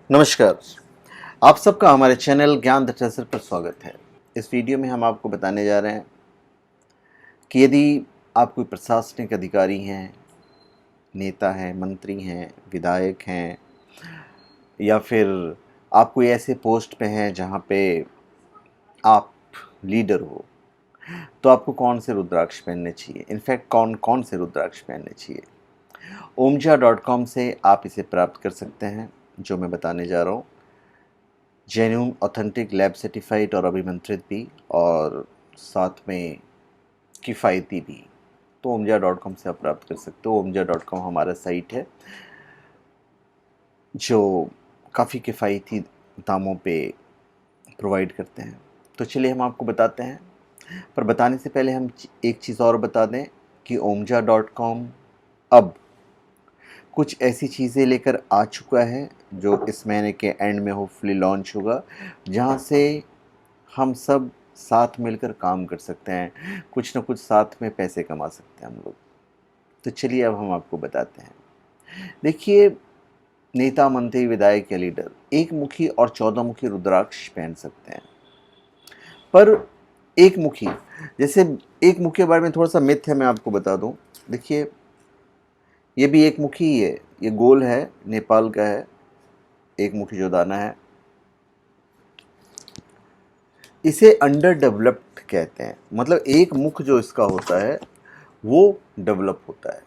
नमस्कार। आप सबका हमारे चैनल ज्ञान द ट्रेजर पर स्वागत है। इस वीडियो में हम आपको बताने जा रहे हैं कि यदि आप कोई प्रशासनिक अधिकारी हैं, नेता हैं, मंत्री हैं, विधायक हैं या फिर आप कोई ऐसे पोस्ट पे हैं जहाँ पे आप लीडर हो, तो आपको कौन से रुद्राक्ष पहनने चाहिए, इनफैक्ट कौन कौन से रुद्राक्ष पहनने चाहिए। ओमजा.com से आप इसे प्राप्त कर सकते हैं। जो मैं बताने जा रहा हूँ जेन्युइन ऑथेंटिक लैब सर्टिफाइड और अभिमंत्रित भी, और साथ में किफ़ायती भी। तो ओमजा.com से आप प्राप्त कर सकते हो। ओमजा.com हमारा साइट है जो काफ़ी किफ़ायती दामों पे प्रोवाइड करते हैं। तो चलिए हम आपको बताते हैं, पर बताने से पहले हम एक चीज़ और बता दें कि ओमजा.com अब कुछ ऐसी चीज़ें लेकर आ चुका है जो इस महीने के एंड में होपफुली लॉन्च होगा, जहाँ से हम सब साथ मिलकर काम कर सकते हैं, कुछ ना कुछ साथ में पैसे कमा सकते हैं हम लोग। तो चलिए अब हम आपको बताते हैं। देखिए, नेता, मंत्री, विधायक या लीडर एक मुखी और 14 मुखी रुद्राक्ष पहन सकते हैं, पर एक मुखी, जैसे एक मुखी के बारे में थोड़ा सा मिथ है, मैं आपको बता दूं। देखिए, ये भी एक मुखी ही है, ये गोल है, नेपाल का है, एक मुखी जो दाना है। इसे अंडर डेवलप्ड कहते हैं, मतलब एक मुख जो इसका होता है वो डेवलप होता है।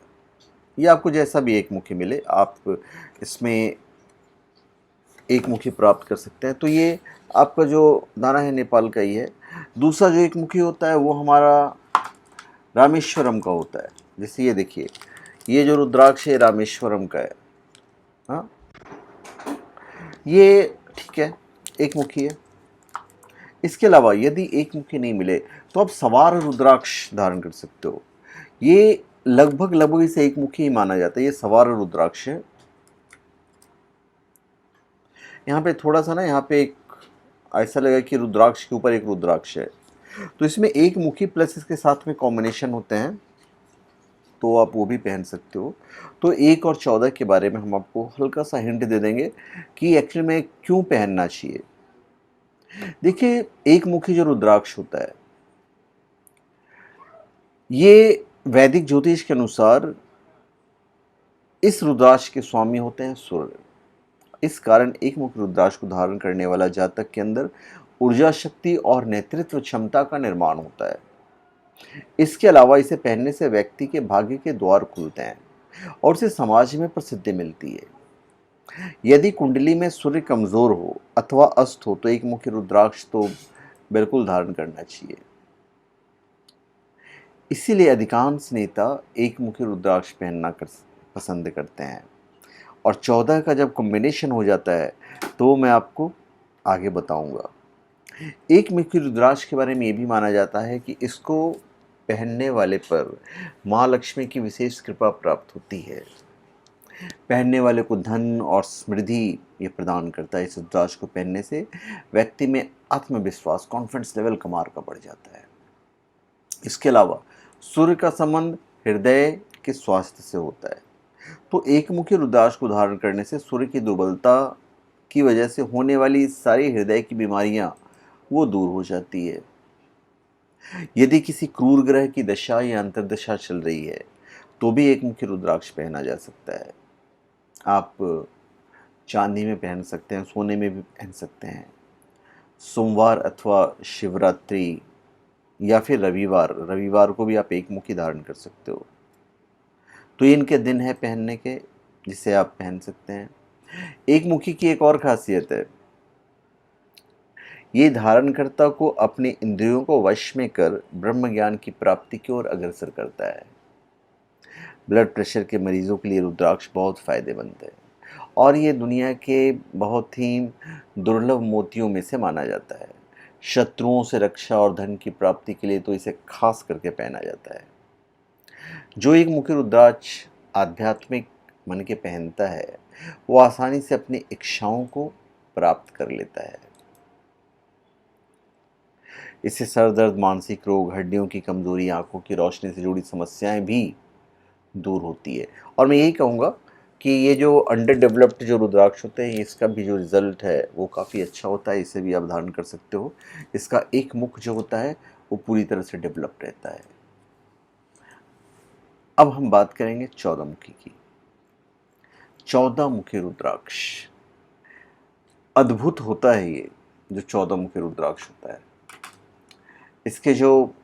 ये आपको जैसा भी एक मुखी मिले, आप इसमें एक मुखी प्राप्त कर सकते हैं। तो ये आपका जो दाना है नेपाल का ही है। दूसरा जो एक मुखी होता है वो हमारा रामेश्वरम का होता है। जैसे ये देखिए, ये जो रुद्राक्ष है रामेश्वरम का है। हाँ, ये ठीक है, एक मुखी है। इसके अलावा यदि एक मुखी नहीं मिले तो आप सवार रुद्राक्ष धारण कर सकते हो। ये लगभग लगभग इसे एक मुखी ही माना जाता है। ये सवार रुद्राक्ष है। यहाँ पे थोड़ा सा ना, यहाँ पे एक ऐसा लगा कि रुद्राक्ष के ऊपर एक रुद्राक्ष है, तो इसमें एक मुखी प्लस इसके साथ में कॉम्बिनेशन होते हैं, तो आप वो भी पहन सकते हो। तो 1 और 14 के बारे में हम आपको हल्का सा हिंट दे देंगे कि एक्चुअली में क्यों पहनना चाहिए। देखिए, एक मुखी जो रुद्राक्ष होता है, ये वैदिक ज्योतिष के अनुसार इस रुद्राक्ष के स्वामी होते हैं सूर्य। इस कारण एक मुखी रुद्राक्ष को धारण करने वाला जातक के अंदर ऊर्जा, शक्ति और नेतृत्व क्षमता का निर्माण होता है। इसके अलावा इसे पहनने से व्यक्ति के भाग्य के द्वार खुलते हैं और उसे समाज में प्रसिद्धि मिलती है। यदि कुंडली में सूर्य कमजोर हो अथवा अस्त हो तो एक मुखी रुद्राक्ष तो बिल्कुल धारण करना चाहिए। इसीलिए अधिकांश नेता एक मुखी रुद्राक्ष पहनना पसंद करते हैं, और 14 का जब कॉम्बिनेशन हो जाता है तो मैं आपको आगे बताऊंगा। एक मुखी रुद्राक्ष के बारे में ये भी माना जाता है कि इसको पहनने वाले पर माँ लक्ष्मी की विशेष कृपा प्राप्त होती है। पहनने वाले को धन और समृद्धि ये प्रदान करता है। इस रुद्राक्ष को पहनने से व्यक्ति में आत्मविश्वास, कॉन्फिडेंस लेवल कमाल का बढ़ जाता है। इसके अलावा सूर्य का संबंध हृदय के स्वास्थ्य से होता है, तो एक मुखी रुद्राक्ष को धारण करने से सूर्य की दुर्बलता की वजह से होने वाली सारी हृदय की बीमारियां वो दूर हो जाती है। यदि किसी क्रूर ग्रह की दशा या अंतर्दशा चल रही है तो भी एक मुखी रुद्राक्ष पहना जा सकता है। आप चांदी में पहन सकते हैं, सोने में भी पहन सकते हैं। सोमवार अथवा शिवरात्रि या फिर रविवार, रविवार को भी आप एक मुखी धारण कर सकते हो। तो ये इनके दिन है पहनने के, जिसे आप पहन सकते हैं। एक मुखी की एक और खासियत है, ये धारणकर्ता को अपने इंद्रियों को वश में कर ब्रह्म ज्ञान की प्राप्ति की ओर अग्रसर करता है। ब्लड प्रेशर के मरीजों के लिए रुद्राक्ष बहुत फायदेमंद है, और ये दुनिया के बहुत ही दुर्लभ मोतियों में से माना जाता है। शत्रुओं से रक्षा और धन की प्राप्ति के लिए तो इसे खास करके पहना जाता है। जो एक मुखी रुद्राक्ष आध्यात्मिक मन के पहनता है वो आसानी से अपनी इच्छाओं को प्राप्त कर लेता है। इससे सर दर्द, मानसिक रोग, हड्डियों की कमजोरी, आंखों की रोशनी से जुड़ी समस्याएं भी दूर होती है। और मैं यही कहूँगा कि ये जो अंडर डेवलप्ड जो रुद्राक्ष होते हैं, इसका भी जो रिज़ल्ट है वो काफ़ी अच्छा होता है, इसे भी आप धारण कर सकते हो। इसका एक मुख जो होता है वो पूरी तरह से डेवलप्ड रहता है। अब हम बात करेंगे 14 मुखी की। 14 मुखी रुद्राक्ष अद्भुत होता है ये जो 14 मुखी रुद्राक्ष होता है। इसके जो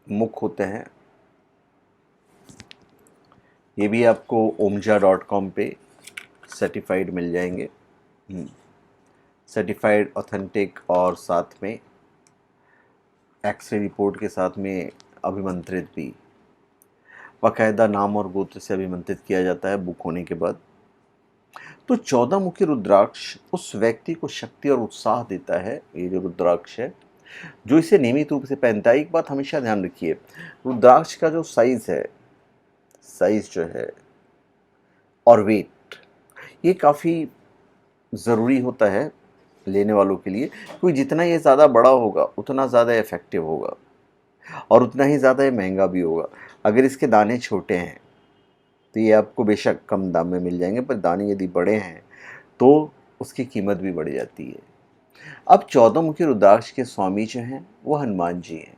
मुख होते हैं ये भी आपको omja.com पे सर्टिफाइड मिल जाएंगे, सर्टिफाइड ऑथेंटिक, और साथ में एक्सरे रिपोर्ट के साथ में अभिमंत्रित भी, बाकायदा नाम और गोत्र से अभिमंत्रित किया जाता है बुक होने के बाद। तो 14 मुखी रुद्राक्ष उस व्यक्ति को शक्ति और उत्साह देता है, ये जो रुद्राक्ष है, जो इसे नियमित रूप से पहनता है। एक बात हमेशा ध्यान रखिए, रुद्राक्ष का जो साइज है, साइज जो है और वेट, ये काफ़ी ज़रूरी होता है लेने वालों के लिए, क्योंकि जितना ये ज़्यादा बड़ा होगा उतना ज़्यादा इफ़ेक्टिव होगा और उतना ही ज़्यादा ये महंगा भी होगा। अगर इसके दाने छोटे हैं तो ये आपको बेशक कम दाम में मिल जाएंगे, पर दाने यदि बड़े हैं तो उसकी कीमत भी बढ़ जाती है। अब 14 मुखी रुद्राक्ष के स्वामी जो हैं वो हनुमान जी हैं।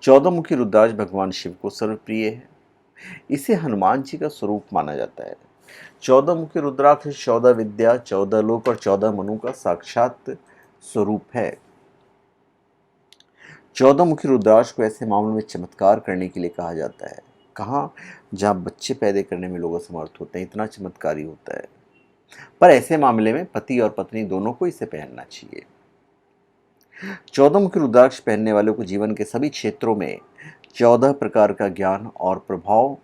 14 मुखी रुद्राक्ष भगवान शिव को सर्वप्रिय है, इसे हनुमान जी का स्वरूप माना जाता है। 14 मुखी रुद्राक्ष 14 विद्या, 14 लोक और 14 मनु का साक्षात स्वरूप है। 14 मुखी रुद्राक्ष को ऐसे मामलों में चमत्कार करने के लिए कहा जाता है। कहाँ? जहाँ बच्चे पैदा करने में लोग असमर्थ होते हैं, इतना चमत्कारी होता है। पर ऐसे मामले में पति और पत्नी दोनों को इसे पहनना चाहिए। 14 मुखी रुद्राक्ष पहनने वालों को जीवन के सभी क्षेत्रों में 14 प्रकार का ज्ञान और प्रभाव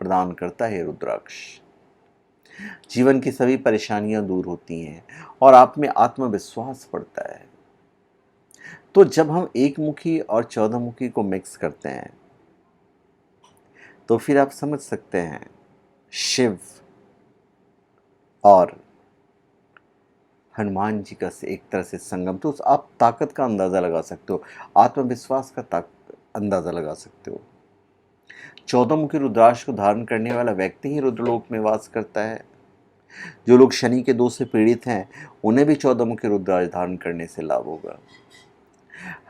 प्रदान करता है। रुद्राक्ष जीवन की सभी परेशानियां दूर होती हैं और आप में आत्मविश्वास बढ़ता है। तो जब हम एक मुखी और 14 मुखी को मिक्स करते हैं तो फिर आप समझ सकते हैं शिव और हनुमान जी का से एक तरह से संगम, तो आप ताकत का अंदाज़ा लगा सकते हो, आत्मविश्वास का अंदाज़ा लगा सकते हो। 14 मुखी रुद्राक्ष को धारण करने वाला व्यक्ति ही रुद्रलोक में वास करता है। जो लोग शनि के दोष से पीड़ित हैं उन्हें भी 14 मुखी रुद्राक्ष धारण करने से लाभ होगा।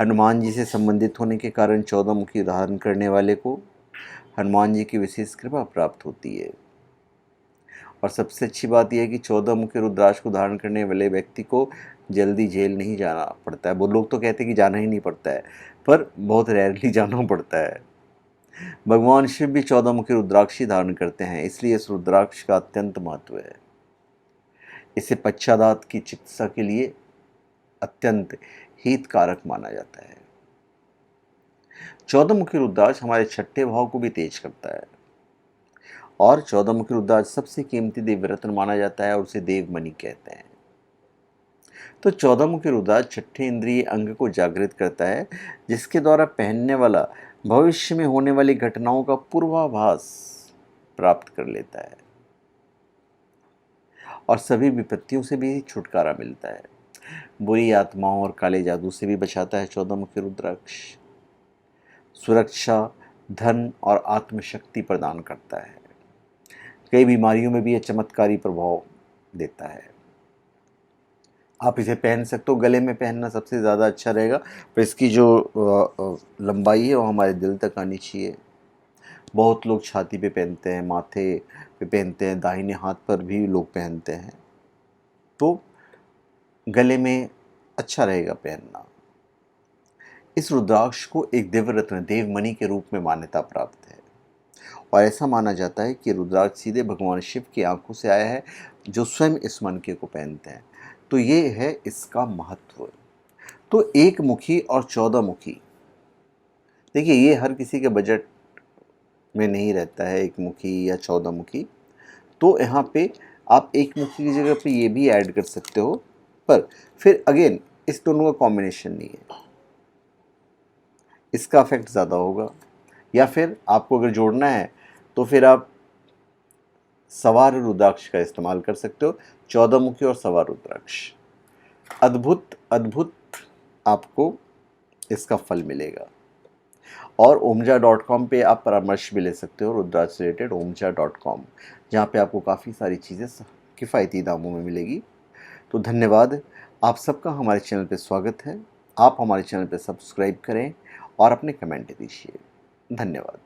हनुमान जी से संबंधित होने के कारण 14 मुखी धारण करने वाले को हनुमान जी की विशेष कृपा प्राप्त होती है। और सबसे अच्छी बात यह है कि 14 मुखी रुद्राक्ष को धारण करने वाले व्यक्ति को जल्दी जेल नहीं जाना पड़ता है। वो लोग तो कहते हैं कि जाना ही नहीं पड़ता है, पर बहुत रेयरली जाना पड़ता है। भगवान शिव भी 14 मुखी रुद्राक्ष ही धारण करते हैं, इसलिए इस रुद्राक्ष का अत्यंत महत्व है। इसे पश्चादात की चिकित्सा के लिए अत्यंत हितकारक माना जाता है। 14 मुखी रुद्राक्ष हमारे छठे भाव को भी तेज करता है और 14 मुखी रुद्राक्ष सबसे कीमती दिव्य रत्न माना जाता है और उसे देवमणि कहते हैं। तो 14 मुखी रुद्राक्ष छठे इंद्रिय अंग को जागृत करता है, जिसके द्वारा पहनने वाला भविष्य में होने वाली घटनाओं का पूर्वाभास प्राप्त कर लेता है और सभी विपत्तियों से भी छुटकारा मिलता है। बुरी आत्माओं और काले जादू से भी बचाता है 14 मुखी रुद्राक्ष। सुरक्षा, धन और आत्मशक्ति प्रदान करता है। कई बीमारियों में भी यह चमत्कारी प्रभाव देता है। आप इसे पहन सकते हो, गले में पहनना सबसे ज़्यादा अच्छा रहेगा, पर इसकी जो लंबाई है वो हमारे दिल तक आनी चाहिए। बहुत लोग छाती पे पहनते हैं, माथे पे पहनते हैं, दाहिने हाथ पर भी लोग पहनते हैं, तो गले में अच्छा रहेगा पहनना। इस रुद्राक्ष को एक दिव्य रत्न देवमणि के रूप में मान्यता प्राप्त है और ऐसा माना जाता है कि रुद्राक्ष सीधे भगवान शिव की आंखों से आया है, जो स्वयं इस मनके को पहनते हैं। तो ये है इसका महत्व। तो एक मुखी और 14 मुखी, देखिए ये हर किसी के बजट में नहीं रहता है, एक मुखी या 14 मुखी। तो यहाँ पे आप एक मुखी की जगह पे ये भी ऐड कर सकते हो, पर फिर अगेन इस दोनों का कॉम्बिनेशन नहीं है, इसका इफेक्ट ज़्यादा होगा। या फिर आपको अगर जोड़ना है तो फिर आप सवार रुद्राक्ष का इस्तेमाल कर सकते हो, 14 मुखी और सवार रुद्राक्ष। अद्भुत अद्भुत आपको इसका फल मिलेगा। और ओमजा.com पे आप परामर्श भी ले सकते हो रुद्राक्ष से रिलेटेड, ओमजा.com, जहाँ पे आपको काफ़ी सारी चीज़ें किफ़ायती दामों में मिलेगी। तो धन्यवाद, आप सबका हमारे चैनल पे स्वागत है। आप हमारे चैनल पे सब्सक्राइब करें और अपने कमेंट दीजिए। धन्यवाद।